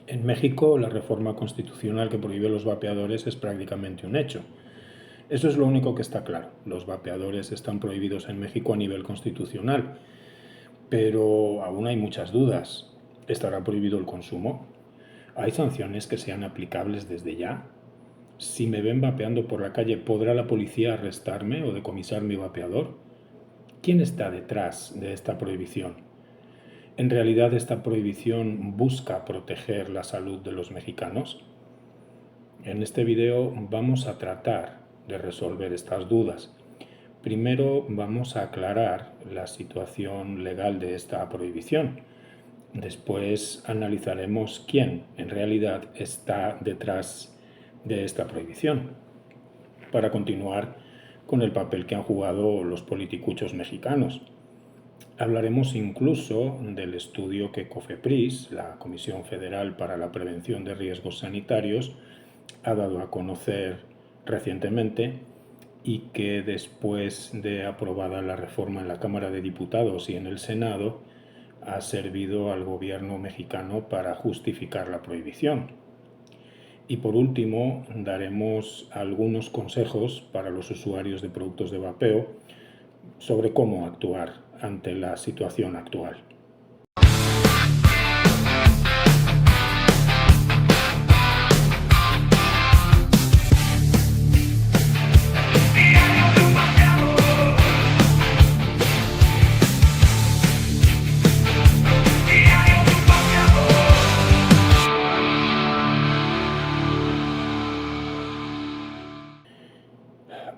En México, la reforma constitucional que prohíbe los vapeadores es prácticamente un hecho. Eso es lo único que está claro. Los vapeadores están prohibidos en México a nivel constitucional, pero aún hay muchas dudas. ¿Estará prohibido el consumo? ¿Hay sanciones que sean aplicables desde ya? Si me ven vapeando por la calle, ¿podrá la policía arrestarme o decomisar mi vapeador? ¿Quién está detrás de esta prohibición? ¿En realidad esta prohibición busca proteger la salud de los mexicanos? En este video vamos a tratar de resolver estas dudas. Primero vamos a aclarar la situación legal de esta prohibición. Después analizaremos quién en realidad está detrás de esta prohibición, para continuar con el papel que han jugado los politicuchos mexicanos. Hablaremos incluso del estudio que COFEPRIS, la Comisión Federal para la Prevención de Riesgos Sanitarios, ha dado a conocer recientemente y que después de aprobada la reforma en la Cámara de Diputados y en el Senado, ha servido al gobierno mexicano para justificar la prohibición. Y por último, daremos algunos consejos para los usuarios de productos de vapeo sobre cómo actuar ante la situación actual.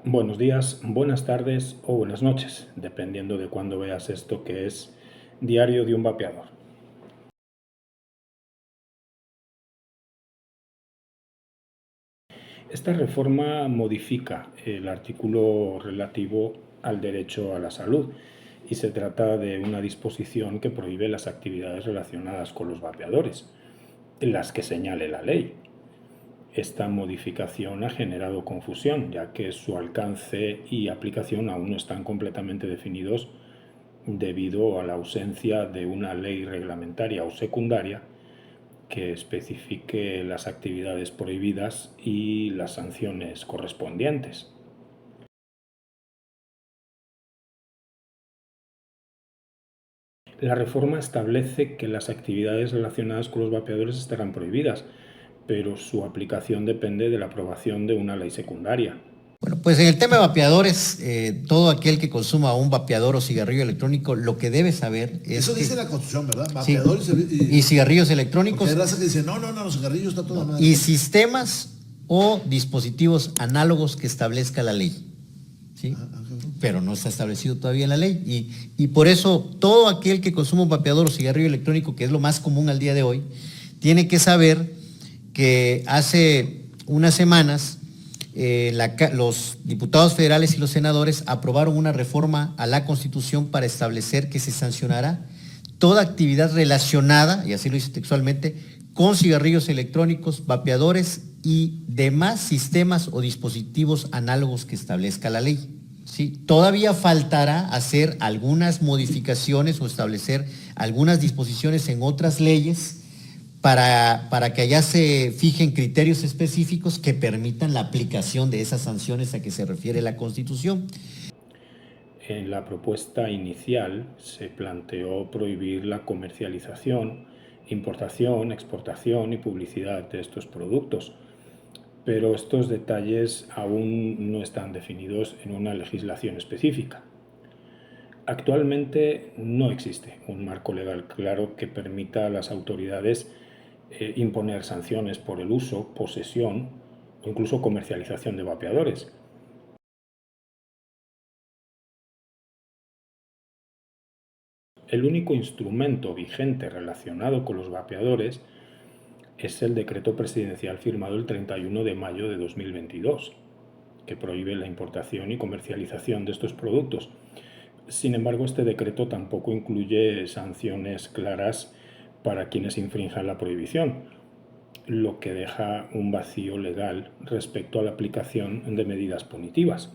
Buenos días, buenas tardes o buenas noches, dependiendo de cuándo veas esto, que es Diario de un Vapeador. Esta reforma modifica el artículo relativo al derecho a la salud y se trata de una disposición que prohíbe las actividades relacionadas con los vapeadores, las que señale la ley. Esta modificación ha generado confusión, ya que su alcance y aplicación aún no están completamente definidos debido a la ausencia de una ley reglamentaria o secundaria que especifique las actividades prohibidas y las sanciones correspondientes. La reforma establece que las actividades relacionadas con los vapeadores estarán prohibidas, pero su aplicación depende de la aprobación de una ley secundaria. Bueno, pues en el tema de vapeadores, todo aquel que consuma un vapeador o cigarrillo electrónico, lo que debe saber es Eso que, dice la Constitución, ¿verdad? sí, Vapeadores y cigarrillos electrónicos. Hay raza que dice, no, los cigarrillos está toda madre. Y sistemas o dispositivos análogos que establezca la ley. ¿Sí? Pero no está establecido todavía en la ley. Y por eso todo aquel que consuma un vapeador o cigarrillo electrónico, que es lo más común al día de hoy, tiene que saber que hace unas semanas los diputados federales y los senadores aprobaron una reforma a la Constitución para establecer que se sancionará toda actividad relacionada, y así lo dice textualmente, con cigarrillos electrónicos, vapeadores y demás sistemas o dispositivos análogos que establezca la ley. ¿Sí? Todavía faltará hacer algunas modificaciones o establecer algunas disposiciones en otras leyes para que allá se fijen criterios específicos que permitan la aplicación de esas sanciones a que se refiere la Constitución. En la propuesta inicial se planteó prohibir la comercialización, importación, exportación y publicidad de estos productos, pero estos detalles aún no están definidos en una legislación específica. Actualmente no existe un marco legal claro que permita a las autoridades imponer sanciones por el uso, posesión o incluso comercialización de vapeadores. El único instrumento vigente relacionado con los vapeadores es el decreto presidencial firmado el 31 de mayo de 2022, que prohíbe la importación y comercialización de estos productos. Sin embargo, este decreto tampoco incluye sanciones claras para quienes infrinjan la prohibición, lo que deja un vacío legal respecto a la aplicación de medidas punitivas.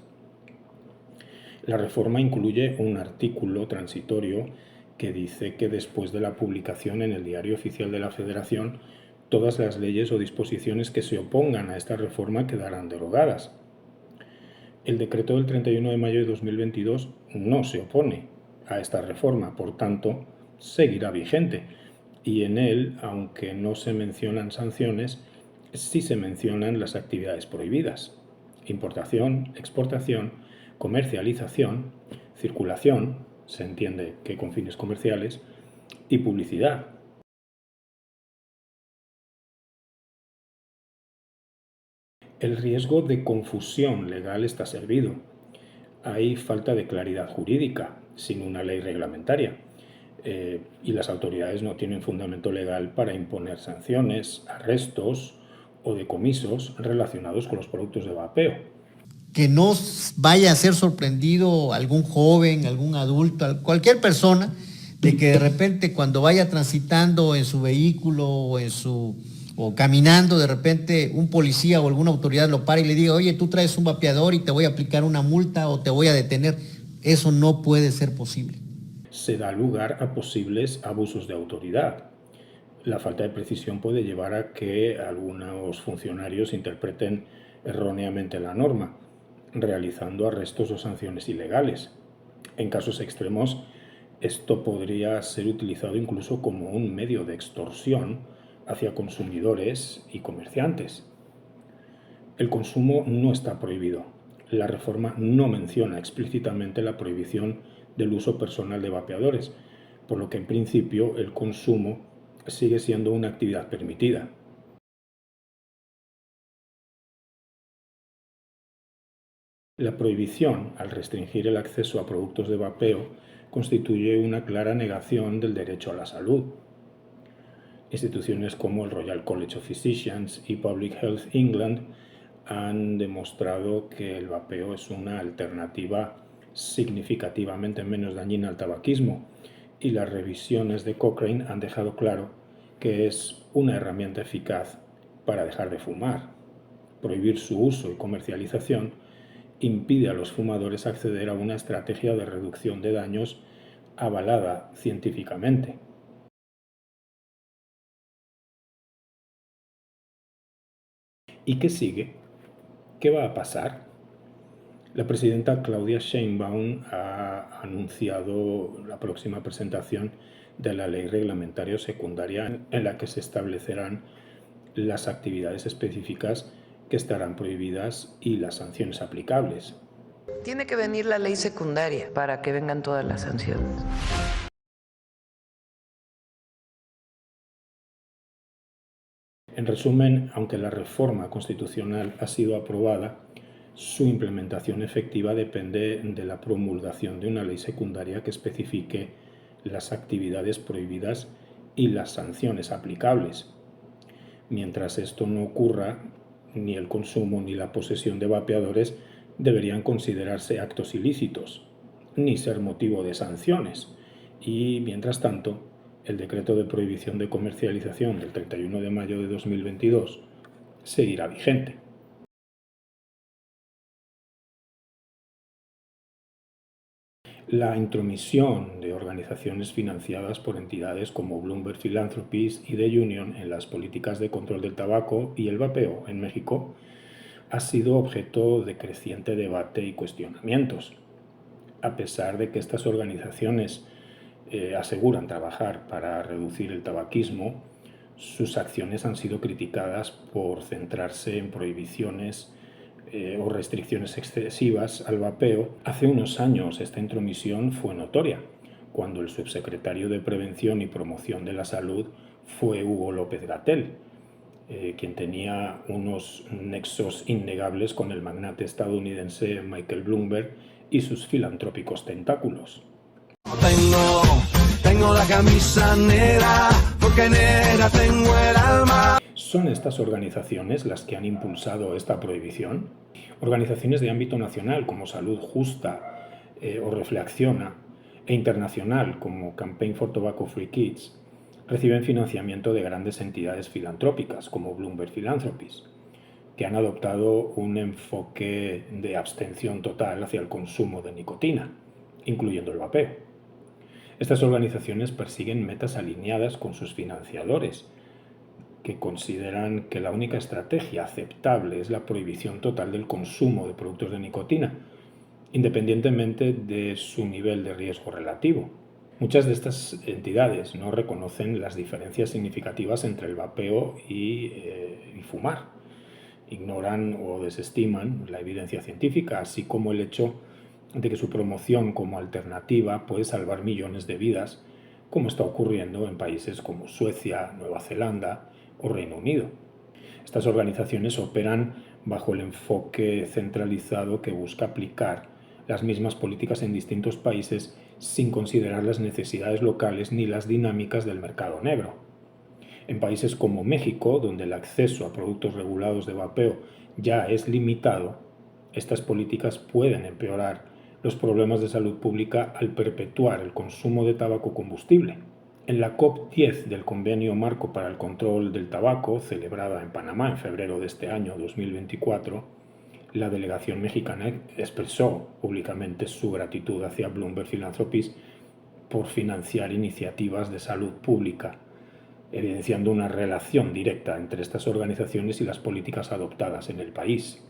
La reforma incluye un artículo transitorio que dice que después de la publicación en el Diario Oficial de la Federación Todas las leyes o disposiciones que se opongan a esta reforma quedarán derogadas. El decreto del 31 de mayo de 2022 no se opone a esta reforma, por tanto, seguirá vigente. Y en él, aunque no se mencionan sanciones, sí se mencionan las actividades prohibidas: importación, exportación, comercialización, circulación, se entiende que con fines comerciales, y publicidad. El riesgo de confusión legal está servido. Hay falta de claridad jurídica sin una ley reglamentaria, y las autoridades no tienen fundamento legal para imponer sanciones, arrestos o decomisos relacionados con los productos de vapeo. Que no vaya a ser sorprendido algún joven, algún adulto, cualquier persona, de que de repente cuando vaya transitando en su vehículo o caminando, de repente un policía o alguna autoridad lo para y le diga: oye, tú traes un vapeador y te voy a aplicar una multa o te voy a detener. Eso no puede ser posible. Se da lugar a posibles abusos de autoridad. La falta de precisión puede llevar a que algunos funcionarios interpreten erróneamente la norma, realizando arrestos o sanciones ilegales. En casos extremos, esto podría ser utilizado incluso como un medio de extorsión hacia consumidores y comerciantes. El consumo no está prohibido. La reforma no menciona explícitamente la prohibición del uso personal de vapeadores, por lo que en principio el consumo sigue siendo una actividad permitida. La prohibición, al restringir el acceso a productos de vapeo, constituye una clara negación del derecho a la salud. Instituciones como el Royal College of Physicians y Public Health England han demostrado que el vapeo es una alternativa significativamente menos dañina al tabaquismo, y las revisiones de Cochrane han dejado claro que es una herramienta eficaz para dejar de fumar. Prohibir su uso y comercialización impide a los fumadores acceder a una estrategia de reducción de daños avalada científicamente. ¿Y qué sigue? ¿Qué va a pasar? La presidenta Claudia Sheinbaum ha anunciado la próxima presentación de la ley reglamentaria secundaria, en la que se establecerán las actividades específicas que estarán prohibidas y las sanciones aplicables. Tiene que venir la ley secundaria para que vengan todas las sanciones. En resumen, aunque la reforma constitucional ha sido aprobada, su implementación efectiva depende de la promulgación de una ley secundaria que especifique las actividades prohibidas y las sanciones aplicables. Mientras esto no ocurra, ni el consumo ni la posesión de vapeadores deberían considerarse actos ilícitos, ni ser motivo de sanciones. Y, mientras tanto, el decreto de prohibición de comercialización del 31 de mayo de 2022 seguirá vigente. La intromisión de organizaciones financiadas por entidades como Bloomberg Philanthropies y The Union en las políticas de control del tabaco y el vapeo en México ha sido objeto de creciente debate y cuestionamientos. A pesar de que estas organizaciones aseguran trabajar para reducir el tabaquismo, sus acciones han sido criticadas por centrarse en prohibiciones o restricciones excesivas al vapeo. Hace unos años esta intromisión fue notoria, cuando el subsecretario de Prevención y Promoción de la Salud fue Hugo López-Gatell, quien tenía unos nexos innegables con el magnate estadounidense Michael Bloomberg y sus filantrópicos tentáculos. Tengo la camisa negra, porque negra tengo el alma. ¿Son estas organizaciones las que han impulsado esta prohibición? Organizaciones de ámbito nacional como Salud Justa o Reflexiona, e internacional como Campaign for Tobacco Free Kids, reciben financiamiento de grandes entidades filantrópicas como Bloomberg Philanthropies, que han adoptado un enfoque de abstención total hacia el consumo de nicotina, incluyendo el vapeo. Estas organizaciones persiguen metas alineadas con sus financiadores, que consideran que la única estrategia aceptable es la prohibición total del consumo de productos de nicotina, independientemente de su nivel de riesgo relativo. Muchas de estas entidades no reconocen las diferencias significativas entre el vapeo y fumar. Ignoran o desestiman la evidencia científica, así como el hecho de que su promoción como alternativa puede salvar millones de vidas, como está ocurriendo en países como Suecia, Nueva Zelanda o Reino Unido. Estas organizaciones operan bajo el enfoque centralizado que busca aplicar las mismas políticas en distintos países sin considerar las necesidades locales ni las dinámicas del mercado negro. En países como México, donde el acceso a productos regulados de vapeo ya es limitado, estas políticas pueden empeorar los problemas de salud pública al perpetuar el consumo de tabaco combustible. En la COP10 del Convenio Marco para el Control del Tabaco, celebrada en Panamá en febrero de este año 2024, la delegación mexicana expresó públicamente su gratitud hacia Bloomberg Philanthropies por financiar iniciativas de salud pública, evidenciando una relación directa entre estas organizaciones y las políticas adoptadas en el país.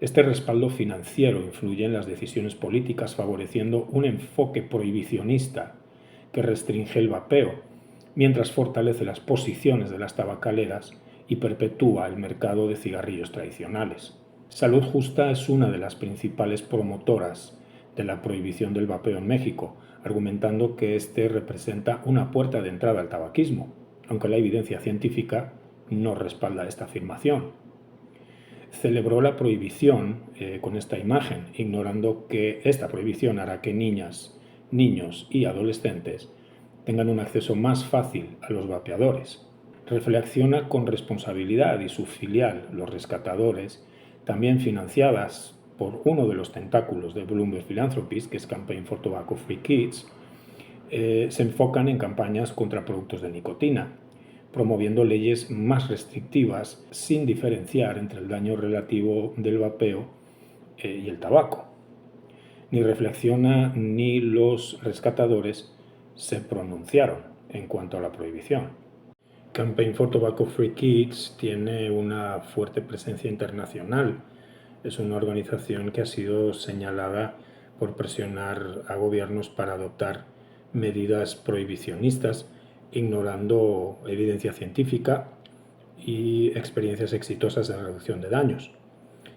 Este respaldo financiero influye en las decisiones políticas, favoreciendo un enfoque prohibicionista que restringe el vapeo, mientras fortalece las posiciones de las tabacaleras y perpetúa el mercado de cigarrillos tradicionales. Salud Justa es una de las principales promotoras de la prohibición del vapeo en México, argumentando que este representa una puerta de entrada al tabaquismo, aunque la evidencia científica no respalda esta afirmación. Celebró la prohibición con esta imagen, ignorando que esta prohibición hará que niñas, niños y adolescentes tengan un acceso más fácil a los vapeadores. Reflexiona con responsabilidad y su filial, Los Rescatadores, también financiadas por uno de los tentáculos de Bloomberg Philanthropies, que es Campaign for Tobacco Free Kids, se enfocan en campañas contra productos de nicotina, promoviendo leyes más restrictivas sin diferenciar entre el daño relativo del vapeo y el tabaco. Ni Reflexiona ni Los Rescatadores se pronunciaron en cuanto a la prohibición. Campaign for Tobacco Free Kids tiene una fuerte presencia internacional. Es una organización que ha sido señalada por presionar a gobiernos para adoptar medidas prohibicionistas, ignorando evidencia científica y experiencias exitosas de reducción de daños.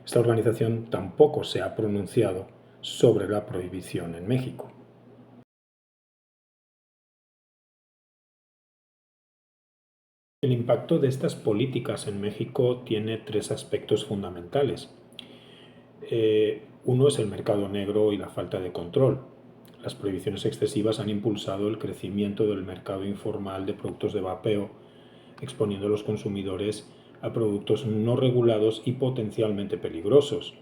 Esta organización tampoco se ha pronunciado sobre la prohibición en México. El impacto de estas políticas en México tiene tres aspectos fundamentales. Uno es el mercado negro y la falta de control. Las prohibiciones excesivas han impulsado el crecimiento del mercado informal de productos de vapeo, exponiendo a los consumidores a productos no regulados y potencialmente peligrosos.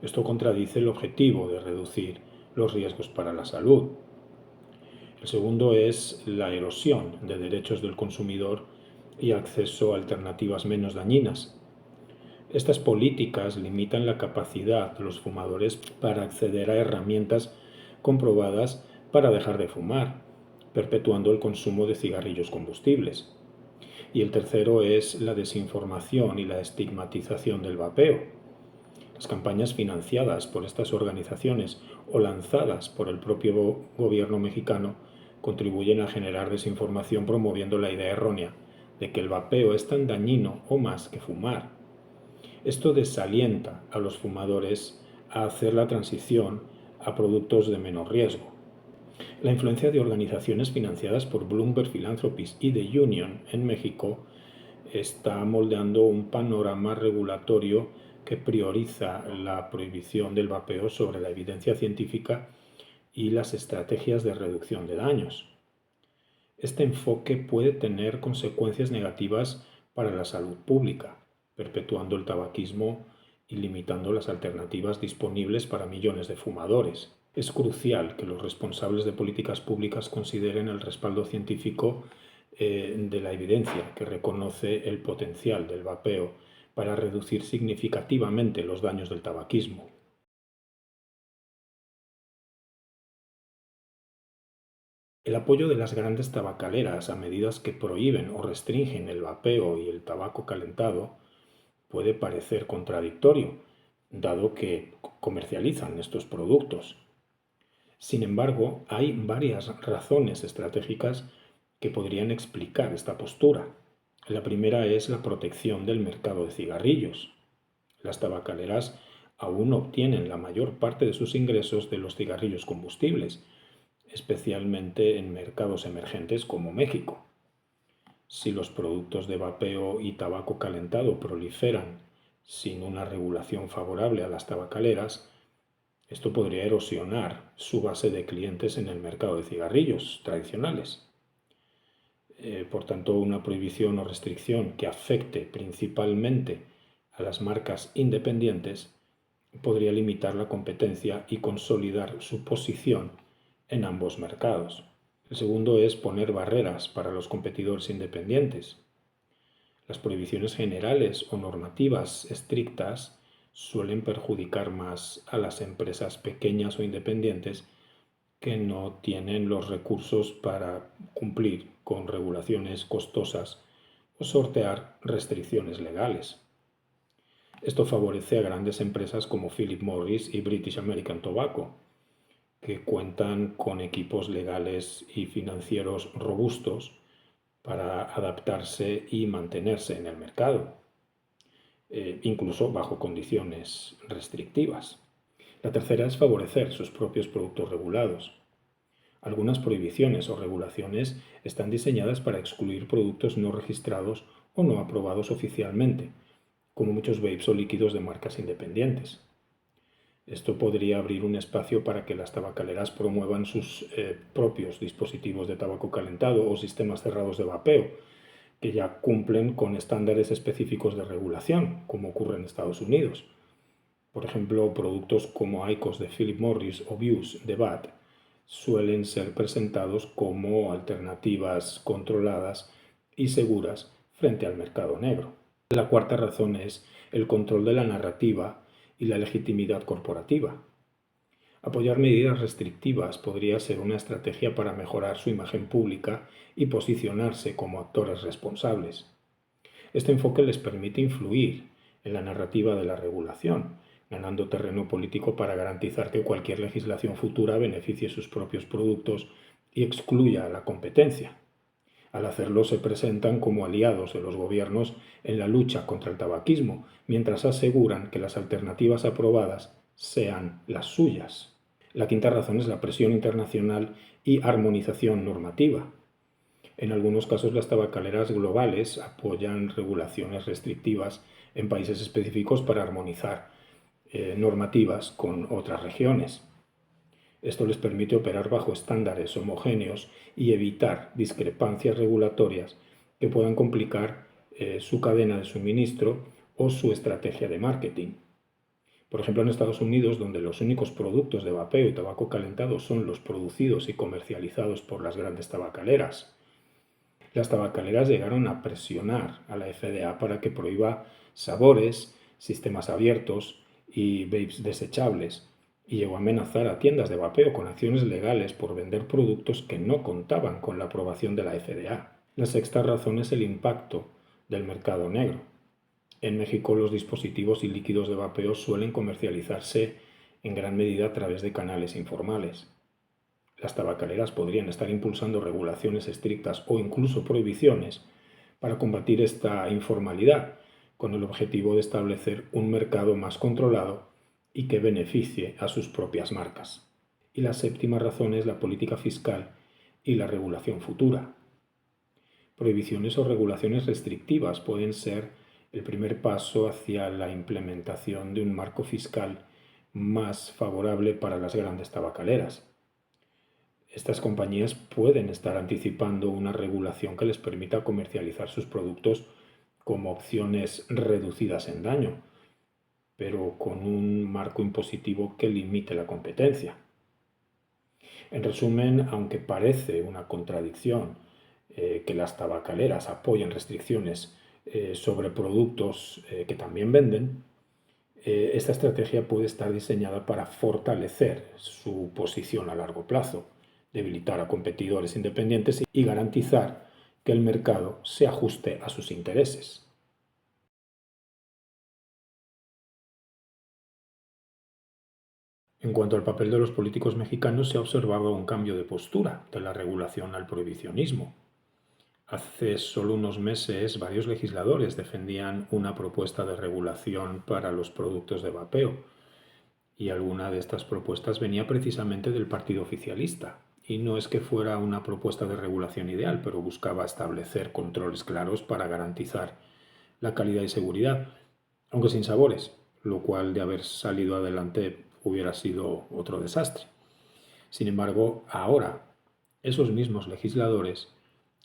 Esto contradice el objetivo de reducir los riesgos para la salud. El segundo es la erosión de derechos del consumidor y acceso a alternativas menos dañinas. Estas políticas limitan la capacidad de los fumadores para acceder a herramientas comprobadas para dejar de fumar, perpetuando el consumo de cigarrillos combustibles. Y el tercero es la desinformación y la estigmatización del vapeo. Las campañas financiadas por estas organizaciones o lanzadas por el propio gobierno mexicano contribuyen a generar desinformación, promoviendo la idea errónea de que el vapeo es tan dañino o más que fumar. Esto desalienta a los fumadores a hacer la transición a productos de menor riesgo. La influencia de organizaciones financiadas por Bloomberg Philanthropies y The Union en México está moldeando un panorama regulatorio que prioriza la prohibición del vapeo sobre la evidencia científica y las estrategias de reducción de daños. Este enfoque puede tener consecuencias negativas para la salud pública, perpetuando el tabaquismo y limitando las alternativas disponibles para millones de fumadores. Es crucial que los responsables de políticas públicas consideren el respaldo científico de la evidencia que reconoce el potencial del vapeo para reducir significativamente los daños del tabaquismo. El apoyo de las grandes tabacaleras a medidas que prohíben o restringen el vapeo y el tabaco calentado puede parecer contradictorio, dado que comercializan estos productos. Sin embargo, hay varias razones estratégicas que podrían explicar esta postura. La primera es la protección del mercado de cigarrillos. Las tabacaleras aún obtienen la mayor parte de sus ingresos de los cigarrillos combustibles, especialmente en mercados emergentes como México. Si los productos de vapeo y tabaco calentado proliferan sin una regulación favorable a las tabacaleras, esto podría erosionar su base de clientes en el mercado de cigarrillos tradicionales. Por tanto, una prohibición o restricción que afecte principalmente a las marcas independientes podría limitar la competencia y consolidar su posición en ambos mercados. El segundo es poner barreras para los competidores independientes. Las prohibiciones generales o normativas estrictas suelen perjudicar más a las empresas pequeñas o independientes que no tienen los recursos para cumplir con regulaciones costosas o sortear restricciones legales. Esto favorece a grandes empresas como Philip Morris y British American Tobacco, que cuentan con equipos legales y financieros robustos para adaptarse y mantenerse en el mercado, incluso bajo condiciones restrictivas. La tercera es favorecer sus propios productos regulados. Algunas prohibiciones o regulaciones están diseñadas para excluir productos no registrados o no aprobados oficialmente, como muchos vapes o líquidos de marcas independientes. Esto podría abrir un espacio para que las tabacaleras promuevan sus propios dispositivos de tabaco calentado o sistemas cerrados de vapeo, que ya cumplen con estándares específicos de regulación, como ocurre en Estados Unidos. Por ejemplo, productos como IQOS de Philip Morris o Vuse de BAT suelen ser presentados como alternativas controladas y seguras frente al mercado negro. La cuarta razón es el control de la narrativa y la legitimidad corporativa. Apoyar medidas restrictivas podría ser una estrategia para mejorar su imagen pública y posicionarse como actores responsables. Este enfoque les permite influir en la narrativa de la regulación, ganando terreno político para garantizar que cualquier legislación futura beneficie sus propios productos y excluya a la competencia. Al hacerlo, se presentan como aliados de los gobiernos en la lucha contra el tabaquismo, mientras aseguran que las alternativas aprobadas sean las suyas. La quinta razón es la presión internacional y armonización normativa. En algunos casos, las tabacaleras globales apoyan regulaciones restrictivas en países específicos para armonizar normativas con otras regiones. Esto les permite operar bajo estándares homogéneos y evitar discrepancias regulatorias que puedan complicar su cadena de suministro o su estrategia de marketing. Por ejemplo, en Estados Unidos, donde los únicos productos de vapeo y tabaco calentado son los producidos y comercializados por las grandes tabacaleras. Las tabacaleras llegaron a presionar a la FDA para que prohíba sabores, sistemas abiertos y vapes desechables, y llegó a amenazar a tiendas de vapeo con acciones legales por vender productos que no contaban con la aprobación de la FDA. La sexta razón es el impacto del mercado negro. En México, los dispositivos y líquidos de vapeo suelen comercializarse en gran medida a través de canales informales. Las tabacaleras podrían estar impulsando regulaciones estrictas o incluso prohibiciones para combatir esta informalidad, con el objetivo de establecer un mercado más controlado y que beneficie a sus propias marcas. Y la séptima razón es la política fiscal y la regulación futura. Prohibiciones o regulaciones restrictivas pueden ser el primer paso hacia la implementación de un marco fiscal más favorable para las grandes tabacaleras. Estas compañías pueden estar anticipando una regulación que les permita comercializar sus productos como opciones reducidas en daño, pero con un marco impositivo que limite la competencia. En resumen, aunque parece una contradicción que las tabacaleras apoyen restricciones sobre productos que también venden, esta estrategia puede estar diseñada para fortalecer su posición a largo plazo debilitar a competidores independientes y garantizar que el mercado se ajuste a sus intereses. En cuanto al papel de los políticos mexicanos, se ha observado un cambio de postura de la regulación al prohibicionismo. Hace solo unos meses, varios legisladores defendían una propuesta de regulación para los productos de vapeo, y alguna de estas propuestas venía precisamente del partido oficialista. Y no es que fuera una propuesta de regulación ideal, pero buscaba establecer controles claros para garantizar la calidad y seguridad, aunque sin sabores, lo cual de haber salido adelante hubiera sido otro desastre. Sin embargo, ahora esos mismos legisladores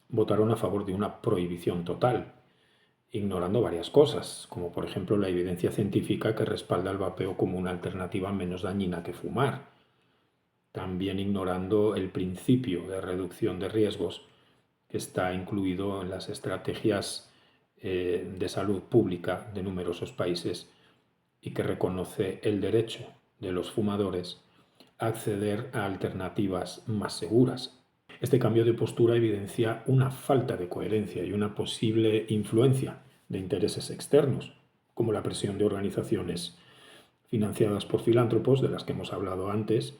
votaron a favor de una prohibición total, ignorando varias cosas, como por ejemplo la evidencia científica que respalda el vapeo como una alternativa menos dañina que fumar. También ignorando el principio de reducción de riesgos que está incluido en las estrategias de salud pública de numerosos países y que reconoce el derecho de los fumadores a acceder a alternativas más seguras. Este cambio de postura evidencia una falta de coherencia y una posible influencia de intereses externos, como la presión de organizaciones financiadas por filántropos, de las que hemos hablado antes,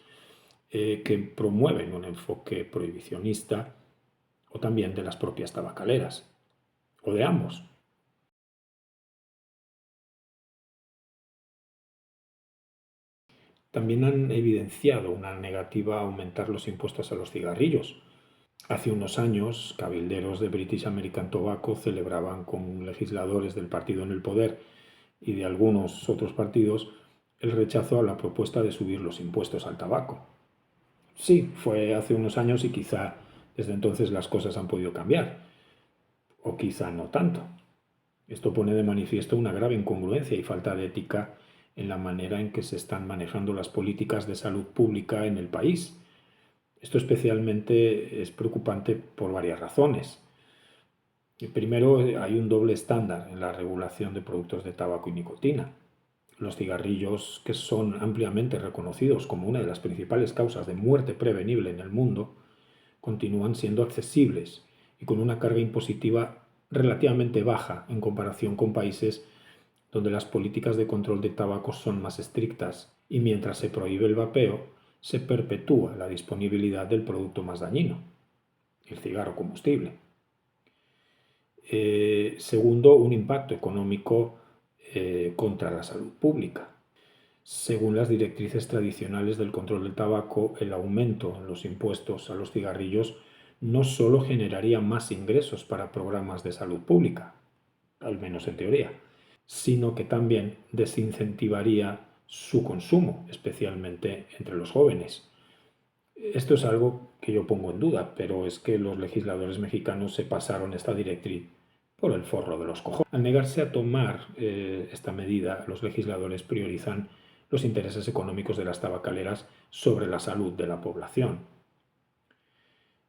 que promueven un enfoque prohibicionista, o también de las propias tabacaleras, o de ambos. También han evidenciado una negativa a aumentar los impuestos a los cigarrillos. Hace unos años, cabilderos de British American Tobacco celebraban con legisladores del partido en el poder y de algunos otros partidos el rechazo a la propuesta de subir los impuestos al tabaco. Sí, fue hace unos años y quizá desde entonces las cosas han podido cambiar, o quizá no tanto. Esto pone de manifiesto una grave incongruencia y falta de ética en la manera en que se están manejando las políticas de salud pública en el país. Esto especialmente es preocupante por varias razones. Primero, hay un doble estándar en la regulación de productos de tabaco y nicotina. Los cigarrillos, que son ampliamente reconocidos como una de las principales causas de muerte prevenible en el mundo, continúan siendo accesibles y con una carga impositiva relativamente baja en comparación con países donde las políticas de control de tabaco son más estrictas y mientras se prohíbe el vapeo, se perpetúa la disponibilidad del producto más dañino, el cigarro combustible. Segundo, un impacto económico contra la salud pública. Según las directrices tradicionales del control del tabaco, el aumento en los impuestos a los cigarrillos no solo generaría más ingresos para programas de salud pública, al menos en teoría, sino que también desincentivaría su consumo, especialmente entre los jóvenes. Esto es algo que yo pongo en duda, pero es que los legisladores mexicanos se pasaron esta directriz por el forro de los cojones. Al negarse a tomar esta medida, los legisladores priorizan los intereses económicos de las tabacaleras sobre la salud de la población.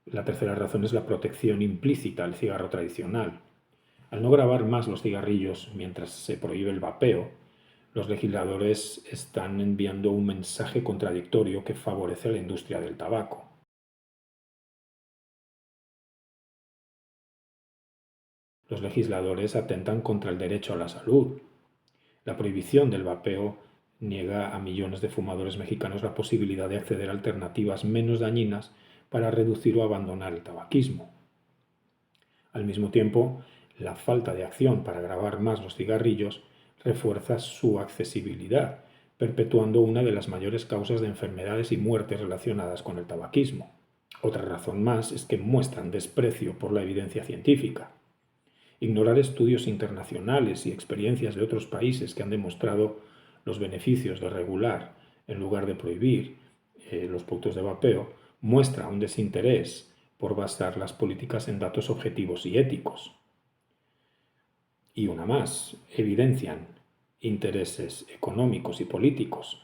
La tercera razón es la protección implícita al cigarro tradicional. Al no gravar más los cigarrillos mientras se prohíbe el vapeo, los legisladores están enviando un mensaje contradictorio que favorece a la industria del tabaco. Los legisladores atentan contra el derecho a la salud. La prohibición del vapeo niega a millones de fumadores mexicanos la posibilidad de acceder a alternativas menos dañinas para reducir o abandonar el tabaquismo. Al mismo tiempo, la falta de acción para gravar más los cigarrillos refuerza su accesibilidad, perpetuando una de las mayores causas de enfermedades y muertes relacionadas con el tabaquismo. Otra razón más es que muestran desprecio por la evidencia científica. Ignorar estudios internacionales y experiencias de otros países que han demostrado los beneficios de regular en lugar de prohibir los productos de vapeo muestra un desinterés por basar las políticas en datos objetivos y éticos. Y una más, evidencian intereses económicos y políticos.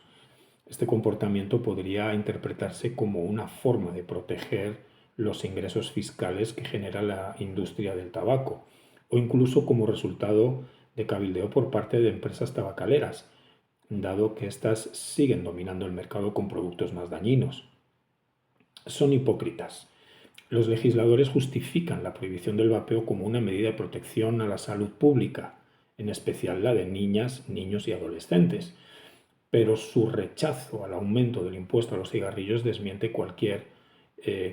Este comportamiento podría interpretarse como una forma de proteger los ingresos fiscales que genera la industria del tabaco, o incluso como resultado de cabildeo por parte de empresas tabacaleras, dado que éstas siguen dominando el mercado con productos más dañinos. son hipócritas. Los legisladores justifican la prohibición del vapeo como una medida de protección a la salud pública, en especial la de niñas, niños y adolescentes, pero su rechazo al aumento del impuesto a los cigarrillos desmiente cualquier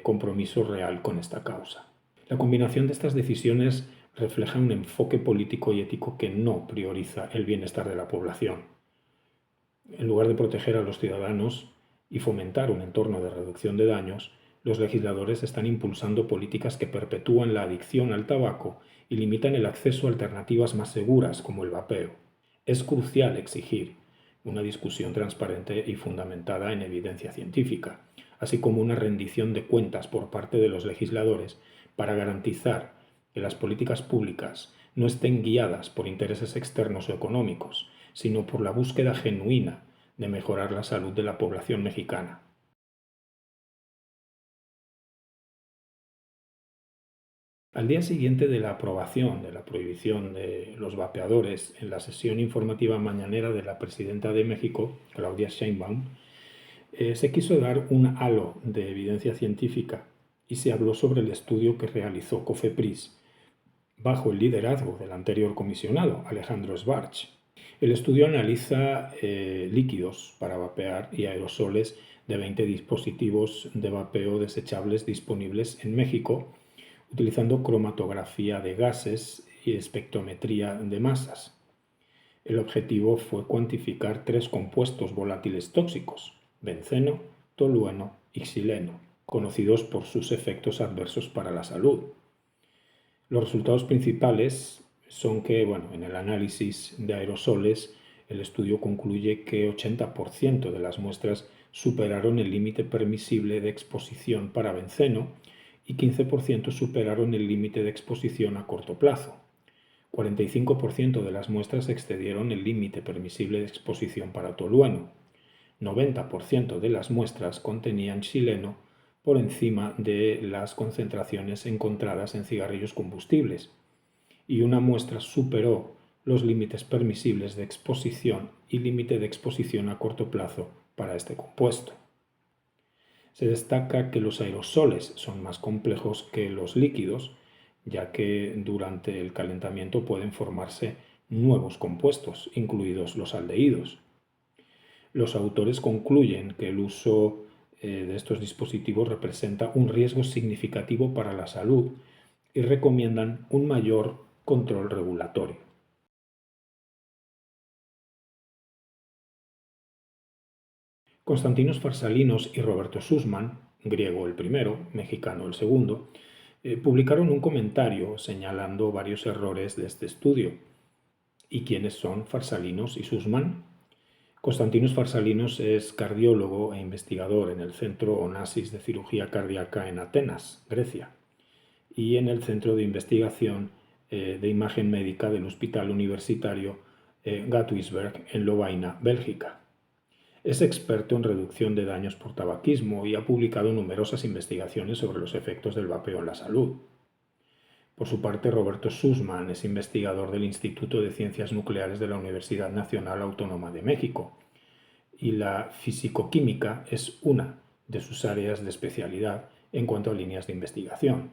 compromiso real con esta causa. La combinación de estas decisiones refleja un enfoque político y ético que no prioriza el bienestar de la población. En lugar de proteger a los ciudadanos y fomentar un entorno de reducción de daños, los legisladores están impulsando políticas que perpetúan la adicción al tabaco y limitan el acceso a alternativas más seguras como el vapeo. Es crucial exigir una discusión transparente y fundamentada en evidencia científica, así como una rendición de cuentas por parte de los legisladores para garantizar que las políticas públicas no estén guiadas por intereses externos o económicos, sino por la búsqueda genuina de mejorar la salud de la población mexicana. Al día siguiente de la aprobación de la prohibición de los vapeadores en la sesión informativa mañanera de la presidenta de México, Claudia Sheinbaum, se quiso dar un halo de evidencia científica y se habló sobre el estudio que realizó COFEPRIS bajo el liderazgo del anterior comisionado, Alejandro Schwartz. El estudio analiza líquidos para vapear y aerosoles de 20 dispositivos de vapeo desechables disponibles en México, utilizando cromatografía de gases y espectrometría de masas. El objetivo fue cuantificar 3 compuestos volátiles tóxicos: benceno, tolueno y xileno, conocidos por sus efectos adversos para la salud. Los resultados principales son que, en el análisis de aerosoles, el estudio concluye que 80% de las muestras superaron el límite permisible de exposición para benceno y 15% superaron el límite de exposición a corto plazo. 45% de las muestras excedieron el límite permisible de exposición para tolueno. 90% de las muestras contenían xileno por encima de las concentraciones encontradas en cigarrillos combustibles, y una muestra superó los límites permisibles de exposición y límite de exposición a corto plazo para este compuesto. Se destaca que los aerosoles son más complejos que los líquidos, ya que durante el calentamiento pueden formarse nuevos compuestos, incluidos los aldehídos. Los autores concluyen que el uso de estos dispositivos representa un riesgo significativo para la salud y recomiendan un mayor control regulatorio. Konstantinos Farsalinos y Roberto Sussman, griego el primero, mexicano el segundo, publicaron un comentario señalando varios errores de este estudio. ¿Y quiénes son Farsalinos y Sussman? Konstantinos Farsalinos es cardiólogo e investigador en el Centro Onassis de Cirugía Cardíaca en Atenas, Grecia, y en el Centro de Investigación de Imagen Médica del Hospital Universitario Gatwinsberg en Lovaina, Bélgica. Es experto en reducción de daños por tabaquismo y ha publicado numerosas investigaciones sobre los efectos del vapeo en la salud. Por su parte, Roberto Sussman es investigador del Instituto de Ciencias Nucleares de la Universidad Nacional Autónoma de México, y la fisicoquímica es una de sus áreas de especialidad en cuanto a líneas de investigación.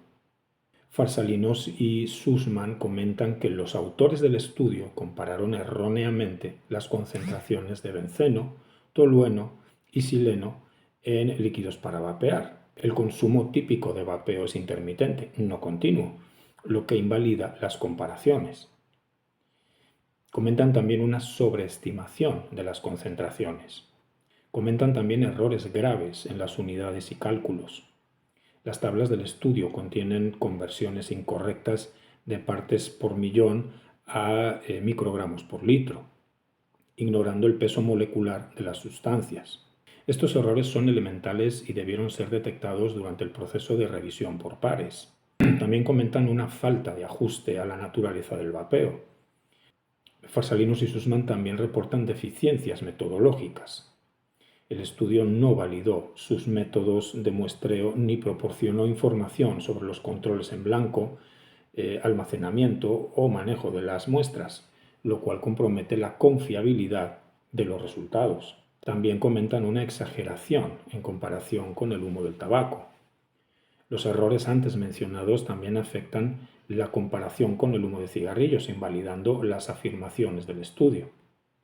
Farsalinos y Sussman comentan que los autores del estudio compararon erróneamente las concentraciones de benceno, tolueno y xileno en líquidos para vapear. El consumo típico de vapeo es intermitente, no continuo, lo que invalida las comparaciones. Comentan también una sobreestimación de las concentraciones. Comentan también errores graves en las unidades y cálculos. Las tablas del estudio contienen conversiones incorrectas de partes por millón a microgramos por litro, ignorando el peso molecular de las sustancias. Estos errores son elementales y debieron ser detectados durante el proceso de revisión por pares. También comentan una falta de ajuste a la naturaleza del vapeo. Farsalinos y Sussman también reportan deficiencias metodológicas. El estudio no validó sus métodos de muestreo ni proporcionó información sobre los controles en blanco, almacenamiento o manejo de las muestras, lo cual compromete la confiabilidad de los resultados. También comentan una exageración en comparación con el humo del tabaco. Los errores antes mencionados también afectan la comparación con el humo de cigarrillos, invalidando las afirmaciones del estudio.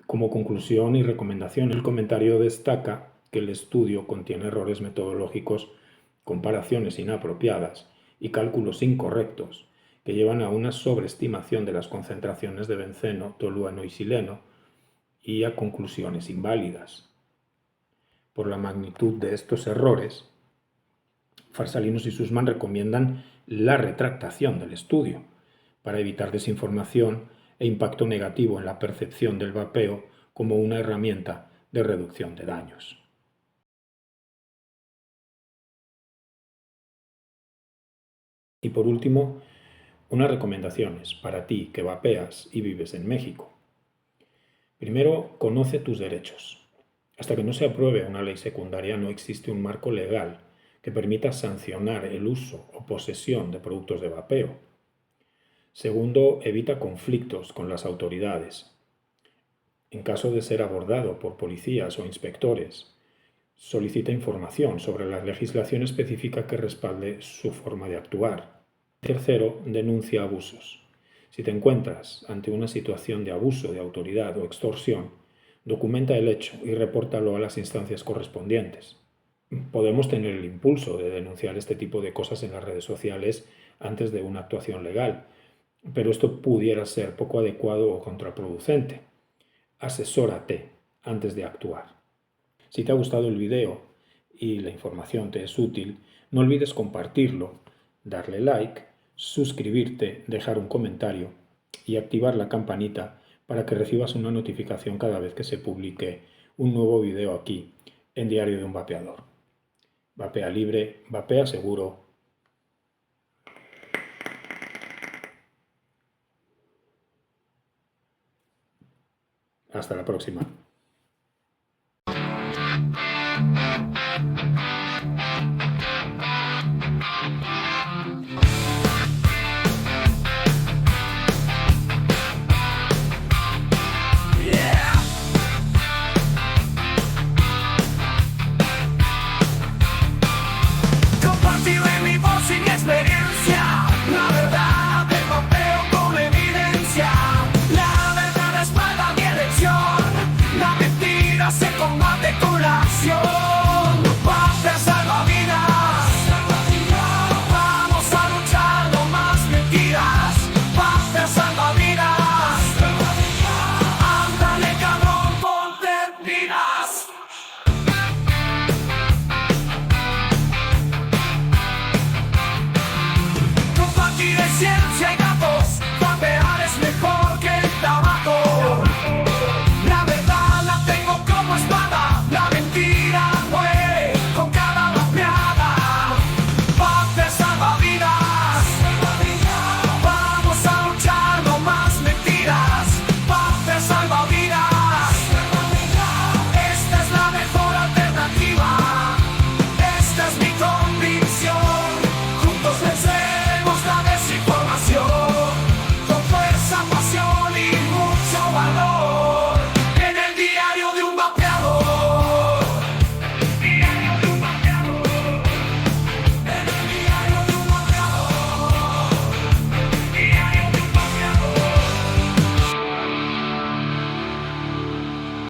Como conclusión y recomendación, el comentario destaca que el estudio contiene errores metodológicos, comparaciones inapropiadas y cálculos incorrectos que llevan a una sobreestimación de las concentraciones de benceno, tolueno y xileno y a conclusiones inválidas. Por la magnitud de estos errores, Farsalinos y Sussman recomiendan la retractación del estudio para evitar desinformación e impacto negativo en la percepción del vapeo como una herramienta de reducción de daños. Y por último, unas recomendaciones para ti que vapeas y vives en México. Primero, conoce tus derechos. Hasta que no se apruebe una ley secundaria no existe un marco legal que permita sancionar el uso o posesión de productos de vapeo. Segundo, evita conflictos con las autoridades. En caso de ser abordado por policías o inspectores, solicita información sobre la legislación específica que respalde su forma de actuar. Tercero, denuncia abusos. Si te encuentras ante una situación de abuso de autoridad o extorsión, documenta el hecho y repórtalo a las instancias correspondientes. Podemos tener el impulso de denunciar este tipo de cosas en las redes sociales antes de una actuación legal, pero esto pudiera ser poco adecuado o contraproducente. Asesórate antes de actuar. Si te ha gustado el video y la información te es útil, no olvides compartirlo, darle like, suscribirte, dejar un comentario y activar la campanita para que recibas una notificación cada vez que se publique un nuevo video aquí en Diario de un Vapeador. Vapea libre, vapea seguro. Hasta la próxima.